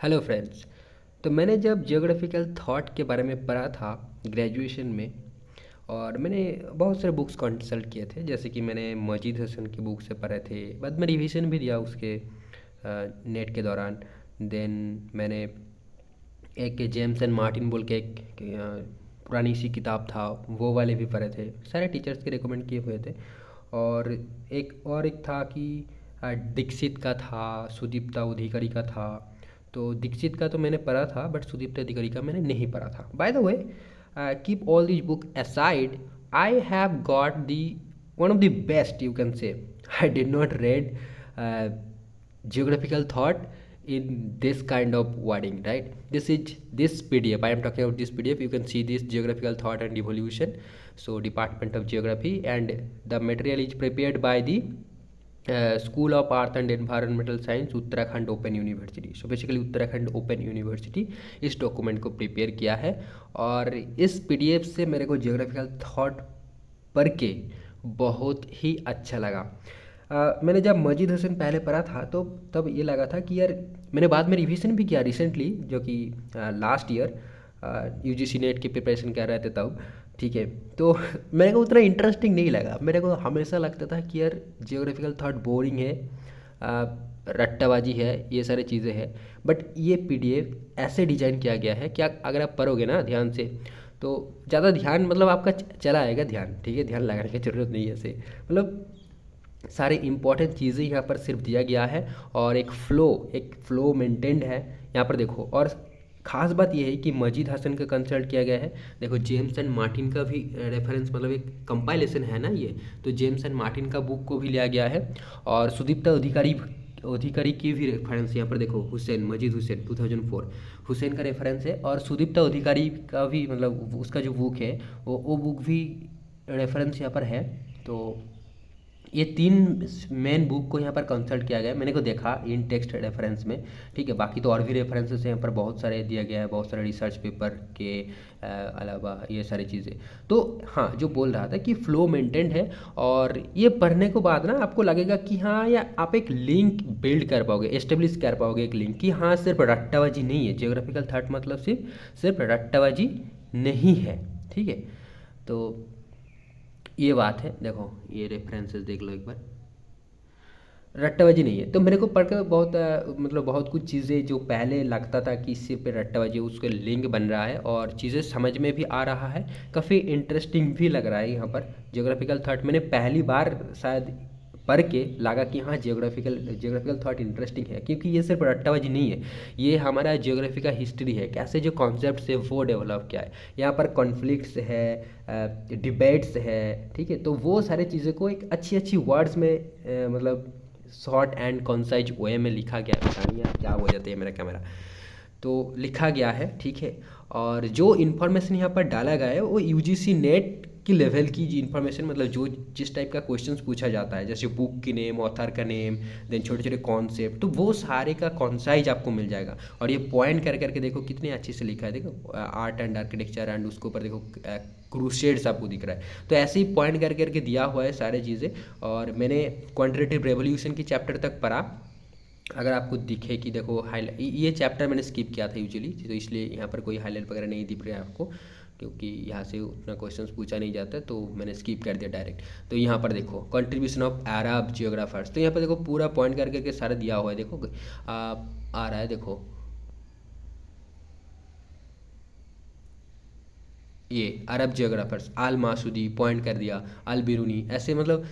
Hello friends. तो मैंने जब जियोग्राफिकल थॉट के बारे में पढ़ा था ग्रेजुएशन में, और मैंने बहुत सारे बुक्स कंसल्ट किए थे, जैसे कि मैंने मजीद हसन की बुक से पढ़े थे, बाद में रिवीजन भी दिया उसके नेट के दौरान। देन मैंने एक जेम्स एंड मार्टिन बोल के एक पुरानी सी किताब था, वो वाले भी पढ़े थे, सारे टीचर्स के रिकमेंड किए हुए थे। और एक था कि दीक्षित का था, सुदीप्ता अधिकारी का था। तो दीक्षित का तो मैंने पढ़ा था, बट सुदीप्ता अधिकारी का मैंने नहीं पढ़ा था। By the way, keep all this book aside, I have got the one of the best, you can say. I did not read geographical thought in this kind of wording, right? This PDF, I am talking about this PDF. You can see this geographical thought and evolution, so Department of Geography, and the material is prepared by the school of earth and environmental science, Uttarakhand open university. So basically Uttarakhand open university इस document को prepare किया है। और इस PDF से मेरे को geographical thought पढ़ के बहुत ही अच्छा लगा। मैंने जब मजीद हसन पहले पढ़ा था तो तब ये लगा था कि यार, मैंने बाद में रिवीजन भी किया रिसेंटली, जो कि लास्ट ईयर यूजीसी नेट की प्रिपरेशन कर रहे थे तब। ठीक है, तो मेरे को उतना इंटरेस्टिंग नहीं लगा। मेरे को हमेशा लगता था कि यार जियोग्राफिकल थॉट बोरिंग है, रट्टाबाजी है, ये सारी चीज़ें हैं। बट ये पीडीएफ ऐसे डिज़ाइन किया गया है कि अगर आप पढ़ोगे ना ध्यान से, तो ज़्यादा ध्यान मतलब आपका चला आएगा ध्यान। ठीक है, ध्यान लगाने की ज़रूरत नहीं है ऐसे, मतलब सारे इंपॉर्टेंट चीज़ें यहाँ पर सिर्फ दिया गया है, और एक फ़्लो मेंटेन्ड है यहाँ पर देखो। और ख़ास बात यह है कि मजीद हसन का कंसल्ट किया गया है। देखो, जेम्स एंड मार्टिन का भी रेफरेंस, मतलब एक कंपाइलेशन है ना ये, तो जेम्स एंड मार्टिन का बुक को भी लिया गया है। और सुदीप्ता अधिकारी की भी रेफरेंस यहाँ पर देखो, मजीद हुसैन 2004 हुसैन का रेफरेंस है। और सुदीप्ता अधिकारी का भी, मतलब उसका जो बुक है वो बुक भी रेफरेंस यहाँ पर है। तो ये तीन मेन बुक को यहाँ पर कंसल्ट किया गया है, मैंने को देखा इन टेक्स्ट रेफरेंस में। ठीक है, बाकी तो और भी रेफरेंसेस यहाँ पर बहुत सारे दिया गया है, बहुत सारे रिसर्च पेपर के अलावा ये सारी चीज़ें। तो हाँ, जो बोल रहा था कि फ्लो मेंटेन्ड है, और ये पढ़ने के बाद ना आपको लगेगा कि हाँ, या आप एक लिंक बिल्ड कर पाओगे, एस्टेब्लिश कर पाओगे एक लिंक, कि हाँ सिर्फ रट्टाबाजी नहीं है जियोग्राफिकल थॉट, मतलब सिर्फ रट्टाबाजी नहीं है। ठीक है, तो ये बात है। देखो, ये रेफरेंसेस देख लो एक बार, रट्टाबाजी नहीं है। तो मेरे को पढ़कर बहुत मतलब बहुत कुछ चीज़ें जो पहले लगता था कि सिर्फ रट्टाबाजी, उसके लिंक बन रहा है, और चीज़ें समझ में भी आ रहा है, काफ़ी इंटरेस्टिंग भी लग रहा है। यहाँ पर जियोग्राफिकल थॉट मैंने पहली बार शायद पढ़ के लगा कि हाँ, जियोग्राफिकल थॉट इंटरेस्टिंग है, क्योंकि ये सिर्फ रट्टाबाजी नहीं है, ये हमारा जियोग्राफी का हिस्ट्री है, कैसे जो कॉन्सेप्ट है वो डेवलप किया है। यहाँ पर कॉन्फ्लिक्ट्स है, डिबेट्स है। ठीक है, तो वो सारी चीज़ों को एक अच्छी अच्छी वर्ड्स में मतलब शॉर्ट एंड कॉन्साइज वे में लिखा गया है। पता नहीं यार क्या हो जाती है मेरा कैमरा, तो लिखा गया है। ठीक है, और जो इन्फॉर्मेशन यहाँ पर डाला गया है वो यूजीसी नेट की लेवल की इन्फॉर्मेशन, मतलब जो जिस टाइप का क्वेश्चंस पूछा जाता है, जैसे बुक की नेम, ऑथर का नेम, देन छोटे छोटे कॉन्सेप्ट, तो वो सारे का कॉन्साइज आपको मिल जाएगा। और ये पॉइंट कर करके देखो कितने अच्छे से लिखा है। देखो, आर्ट एंड आर्किटेक्चर, एंड उसके ऊपर देखो क्रूसेड्स आपको दिख रहा है। तो ऐसे ही पॉइंट कर करके दिया हुआ है सारी चीज़ें। और मैंने क्वांटिटेटिव रेवोल्यूशन की चैप्टर तक पढ़ा। अगर आपको दिखे कि देखो हाईलाइट, ये चैप्टर मैंने स्किप किया था यूजुअली, तो इसलिए यहाँ पर कोई हाईलाइट वगैरह नहीं दिख रहा है आपको, क्योंकि यहाँ से उतना क्वेश्चंस पूछा नहीं जाता, तो मैंने स्किप कर दिया डायरेक्ट। तो यहाँ पर देखो कंट्रीब्यूशन ऑफ अरब जियोग्राफर्स, तो यहाँ पर देखो पूरा पॉइंट कर करके सारा दिया हुआ है। देखो आ रहा है, देखो ये अरब जियोग्राफर्स, आल मासूदी पॉइंट कर दिया, अल बिरूनी, ऐसे मतलब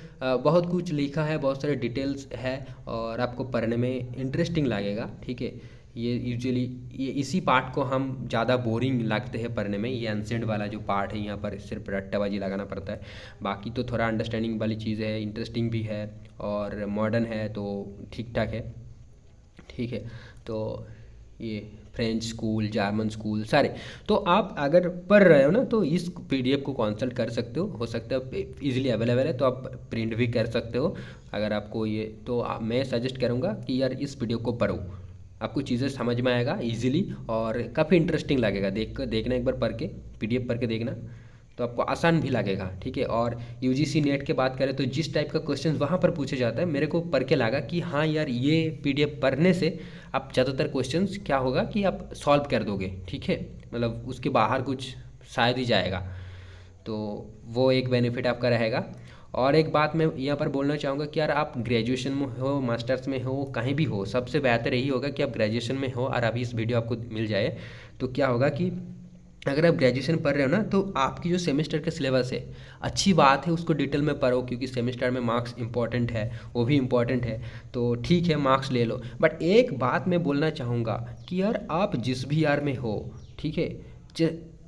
बहुत कुछ लिखा है, बहुत सारे डिटेल्स है, और आपको पढ़ने में इंटरेस्टिंग लगेगा। ठीक है, ये यूजुअली ये इसी पार्ट को हम ज़्यादा बोरिंग लगते हैं पढ़ने में, ये एंसेंट वाला जो पार्ट है, यहाँ पर सिर्फ रट्टाबाजी लगाना पड़ता है। बाकी तो थोड़ा अंडरस्टैंडिंग वाली चीज़ है, इंटरेस्टिंग भी है, और मॉडर्न है, तो ठीक ठाक है। ठीक है, तो ये फ्रेंच स्कूल, जर्मन स्कूल सारे, तो आप अगर पढ़ रहे हो ना, तो इस पीडीएफ को कंसल्ट कर सकते हो सकता है इजीली अवेलेबल है, तो आप प्रिंट भी कर सकते हो। अगर आपको ये, तो मैं सजेस्ट करूँगा कि यार इस पीडीएफ को पढ़ो, आपको चीज़ें समझ में आएगा इजीली, और काफ़ी इंटरेस्टिंग लगेगा। देखना एक बार पढ़ के, पीडीएफ पढ़ के देखना। तो आपको आसान भी लगेगा, ठीक है। और यूजीसी नेट की बात करें तो जिस टाइप का क्वेश्चन वहाँ पर पूछे जाता है, मेरे को पढ़ के लगा कि हाँ यार ये पीडीएफ पढ़ने से आप ज़्यादातर क्वेश्चंस क्या होगा कि आप सॉल्व कर दोगे, ठीक है, मतलब उसके बाहर कुछ शायद ही जाएगा, तो वो एक बेनिफिट आपका रहेगा। और एक बात मैं यहाँ पर बोलना चाहूँगा कि यार आप ग्रेजुएशन में हो, मास्टर्स में हो, कहीं भी हो, सबसे बेहतर यही होगा कि आप ग्रेजुएशन में हो और अभी इस वीडियो आपको मिल जाए, तो क्या होगा कि अगर आप ग्रेजुएशन पढ़ रहे हो ना, तो आपकी जो सेमेस्टर का सिलेबस है, अच्छी बात है उसको डिटेल में पढ़ो, क्योंकि सेमेस्टर में मार्क्स इंपॉर्टेंट है, वो भी इंपॉर्टेंट है, तो ठीक है मार्क्स ले लो। बट एक बात मैं बोलना चाहूँगा कि यार आप जिस भी ईयर में हो, ठीक है,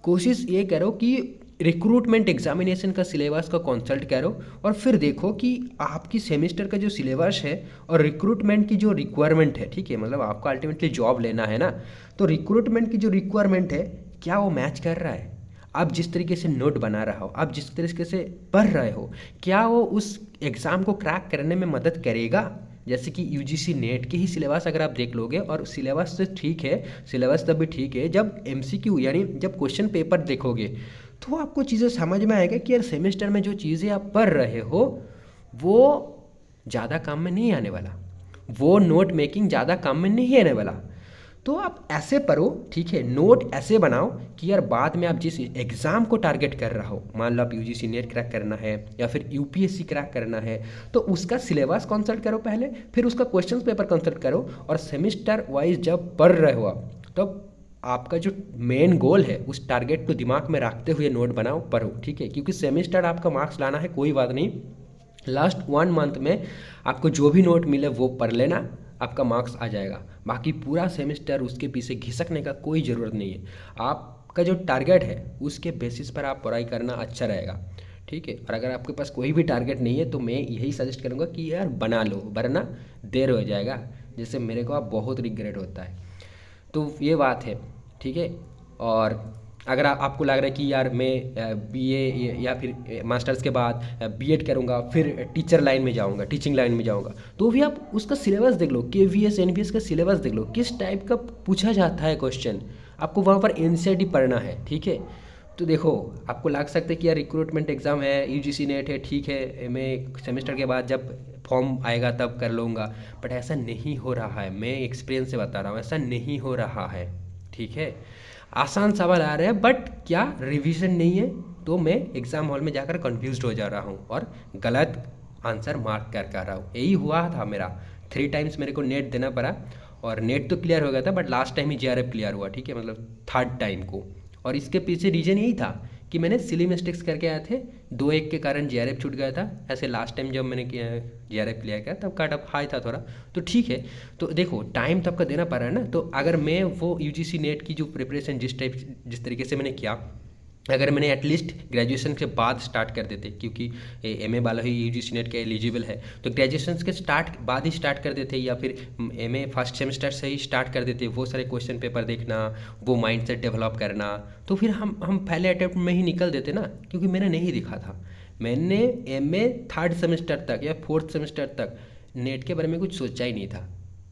कोशिश ये करो कि रिक्रूटमेंट एग्जामिनेशन का सिलेबस का कंसल्ट करो और फिर देखो कि आपकी सेमेस्टर का जो सिलेबस है और रिक्रूटमेंट की जो रिक्वायरमेंट है, ठीक है, मतलब आपको अल्टीमेटली जॉब लेना है ना, तो रिक्रूटमेंट की जो रिक्वायरमेंट है क्या वो मैच कर रहा है? आप जिस तरीके से नोट बना रहा हो, आप जिस तरीके से पढ़ रहे हो, क्या वो उस एग्ज़ाम को क्रैक करने में मदद करेगा? जैसे कि यूजीसी नेट के ही सिलेबस अगर आप देख लोगे, और सिलेबस से ठीक है, सिलेबस तब भी ठीक है जब एमसीक्यू यानी जब क्वेश्चन पेपर देखोगे तो आपको चीज़ें समझ में आएगा कि यार सेमेस्टर में जो चीज़ें आप पढ़ रहे हो वो ज़्यादा काम में नहीं आने वाला, वो नोट मेकिंग ज़्यादा काम में नहीं आने वाला। तो आप ऐसे पढ़ो, ठीक है, नोट ऐसे बनाओ कि यार बाद में आप जिस एग्ज़ाम को टारगेट कर रहा हो, मान लो आप यूजीसी नेट क्रैक करना है या फिर यूपीएससी क्रैक करना है, तो उसका सिलेबस कंसल्ट करो पहले, फिर उसका क्वेश्चन पेपर कंसल्ट करो, और सेमेस्टर वाइज जब पढ़ रहे हो आप, तब आपका जो मेन गोल है उस टारगेट को दिमाग में रखते हुए नोट बनाओ, पढ़ो, ठीक है, क्योंकि सेमेस्टर आपका मार्क्स लाना है, कोई बात नहीं, लास्ट 1 मंथ में आपको जो भी नोट मिले वो पढ़ लेना, आपका मार्क्स आ जाएगा। बाकी पूरा सेमेस्टर उसके पीछे घिसकने का कोई ज़रूरत नहीं है, आपका जो टारगेट है उसके बेसिस पर आप पढ़ाई करना अच्छा रहेगा, ठीक है। और अगर आपके पास कोई भी टारगेट नहीं है तो मैं यही सजेस्ट करूँगा कि यार बना लो, वरना देर हो जाएगा, जैसे मेरे को अब बहुत रिग्रेट होता है। तो ये बात है, ठीक है। और अगर आपको लग रहा है कि यार मैं बीए या फिर मास्टर्स के बाद बीएड करूँगा, फिर टीचर लाइन में जाऊँगा, टीचिंग लाइन में जाऊँगा, तो भी आप उसका सिलेबस देख लो, केवीएस एनवीएस का सिलेबस देख लो, किस टाइप का पूछा जाता है क्वेश्चन, आपको वहाँ पर एनसीईआरटी पढ़ना है, ठीक है। तो देखो आपको लग सकता है कि यार रिक्रूटमेंट एग्ज़ाम है, यूजीसी नेट है, ठीक है, मैं सेमेस्टर के बाद जब फॉर्म आएगा तब कर लूँगा, बट ऐसा नहीं हो रहा है, मैं एक्सपीरियंस से बता रहा हूँ, ऐसा नहीं हो रहा है, ठीक है। आसान सवाल आ रहे हैं बट क्या रिवीजन नहीं है, तो मैं एग्ज़ाम हॉल में जाकर कंफ्यूज हो जा रहा हूँ और गलत आंसर मार्क कर रहा हूँ। यही हुआ था मेरा, 3 टाइम्स मेरे को नेट देना पड़ा, और नेट तो क्लियर हो गया था but last time he JRF clear हुआ, ठीक है, मतलब 3rd टाइम को। और इसके पीछे रीज़न यही था कि मैंने सिली मिस्टेक्स करके आए थे, 2-1 के कारण जेआरएफ छूट गया था। ऐसे लास्ट टाइम जब मैंने जेआरएफ क्लियर किया तब कट ऑफ हाई था थोड़ा, तो ठीक है। तो देखो टाइम तो आपका देना पड़ रहा है ना, तो अगर मैं वो यूजीसी नेट की जो प्रिपरेशन जिस तरीके से मैंने किया, अगर मैंने एटलीस्ट ग्रेजुएशन के बाद स्टार्ट कर देते, क्योंकि एमए वाला ही यूजीसी नेट के एलिजिबल है, तो ग्रेजुएशन के बाद ही स्टार्ट कर देते, या फिर एमए फर्स्ट सेमेस्टर से ही स्टार्ट कर देते, वो सारे क्वेश्चन पेपर देखना, वो माइंडसेट डेवलप करना, तो फिर हम पहले अटेम्प्ट में ही निकल देते ना। क्योंकि मैंने नहीं दिखा था, मैंने एमए 3rd सेमेस्टर तक या 4th सेमेस्टर तक नेट के बारे में कुछ सोचा ही नहीं था,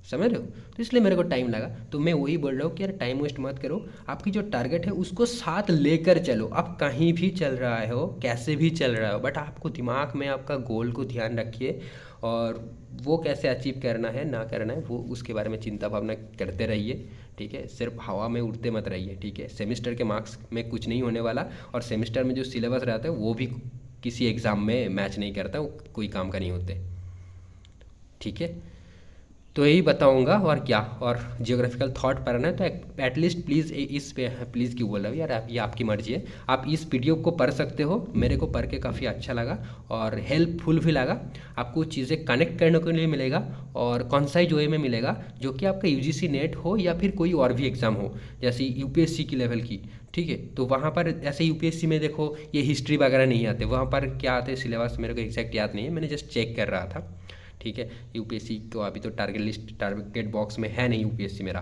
समझ रहे हो, तो इसलिए मेरे को टाइम लगा। तो मैं वही बोल रहा हूँ कि यार टाइम वेस्ट मत करो, आपकी जो टारगेट है उसको साथ लेकर चलो। आप कहीं भी चल रहा हो, कैसे भी चल रहा हो, बट आपको दिमाग में आपका गोल को ध्यान रखिए, और वो कैसे अचीव करना है ना करना है वो उसके बारे में चिंता भावना करते रहिए, ठीक है। सिर्फ हवा में उड़ते मत रहिए, ठीक है। सेमेस्टर के मार्क्स में कुछ नहीं होने वाला, और सेमेस्टर में जो सिलेबस रहता है वो भी किसी एग्ज़ाम में मैच नहीं करता, वो कोई काम का नहीं होते, ठीक है। तो यही बताऊंगा, और क्या, और जियोग्राफिकल थॉट पढ़ना है तो एटलीस्ट प्लीज़ इस पे प्लीज़ क्यों बोल रहा हूँ यार, ये आपकी मर्जी है, आप इस पीडीएफ को पढ़ सकते हो। मेरे को पढ़ के काफ़ी अच्छा लगा और हेल्पफुल भी लगा, आपको चीज़ें कनेक्ट करने के लिए मिलेगा, और कॉन्साइज वे में मिलेगा, जो कि आपका यूजीसी नेट हो या फिर कोई और भी एग्ज़ाम हो, जैसे यूपीएससी की लेवल की, ठीक है। तो वहाँ पर ऐसे यूपीएससी में देखो ये हिस्ट्री वगैरह नहीं आते, वहाँ पर क्या आते हैं सिलेबस मेरे को एग्जैक्ट याद नहीं है, मैंने जस्ट चेक कर रहा था, ठीक है। यूपीएससी को अभी तो टारगेट बॉक्स में है नहीं यूपीएससी मेरा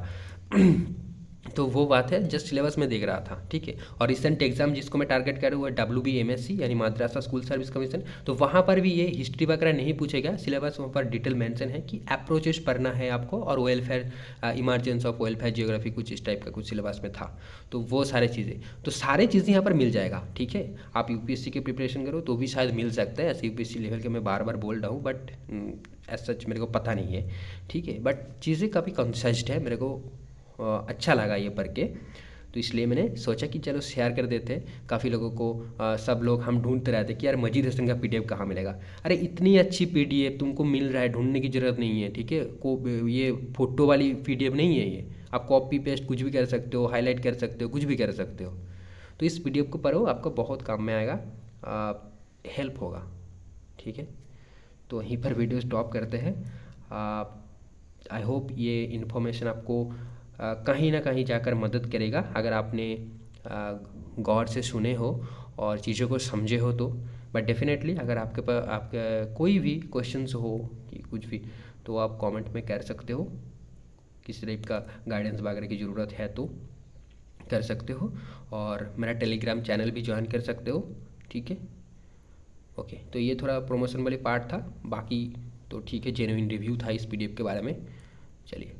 तो वो बात है, जस्ट सिलेबस में देख रहा था, ठीक है। और रिसेंट एग्जाम जिसको मैं टारगेट कर रहा हूँ वो WBMSc यानी मद्रासा स्कूल सर्विस कमीशन। तो वहाँ पर भी ये हिस्ट्री वगैरह नहीं पूछेगा, सिलेबस वहाँ पर डिटेल मेंशन है कि अप्रोचेस पढ़ना है आपको, और welfare emergence of welfare geography कुछ इस टाइप का कुछ सिलेबस में था। तो वो सारी चीज़ें, तो सारी चीज़ें यहाँ पर मिल जाएगा, ठीक है। आप UPSC की प्रिपरेशन करो तो भी शायद मिल सकता है, ऐसे UPSC लेवल के मैं बार बार बोल रहा हूँ, बट एज सच मेरे को पता नहीं है, ठीक है। बट चीज़ें काफ़ी कंसाइज्ड है, मेरे को अच्छा लगा ये पढ़ के, तो इसलिए मैंने सोचा कि चलो शेयर कर देते हैं काफ़ी लोगों को। सब लोग हम ढूंढते रहते कि यार मजीद हसन का PDF कहाँ मिलेगा। अरे इतनी अच्छी PDF तुमको मिल रहा है, ढूंढने की ज़रूरत नहीं है, ठीक है। ये फ़ोटो वाली PDF नहीं है ये, आप कॉपी पेस्ट कुछ भी कर सकते हो, हाईलाइट कर सकते हो, कुछ भी कर सकते हो। तो इस PDF को पढ़ो, आपको बहुत काम में आएगा, हेल्प होगा, ठीक है। तो वहीं पर वीडियो स्टॉप करते हैं। आई होप ये इन्फॉर्मेशन आपको कहीं ना कहीं जाकर मदद करेगा, अगर आपने गौर से सुने हो और चीज़ों को समझे हो तो। बट डेफिनेटली अगर आपके पास आपका कोई भी क्वेश्चंस हो कि कुछ भी, तो आप कमेंट में कर सकते हो, किसी टाइप का गाइडेंस वगैरह की ज़रूरत है तो कर सकते हो, और मेरा टेलीग्राम चैनल भी ज्वाइन कर सकते हो, ठीक है। ओके, तो ये थोड़ा प्रमोशन वाली पार्ट था, बाकी तो ठीक है, जेन्युइन रिव्यू था इस PDF के बारे में। चलिए,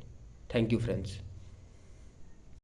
थैंक यू फ्रेंड्स।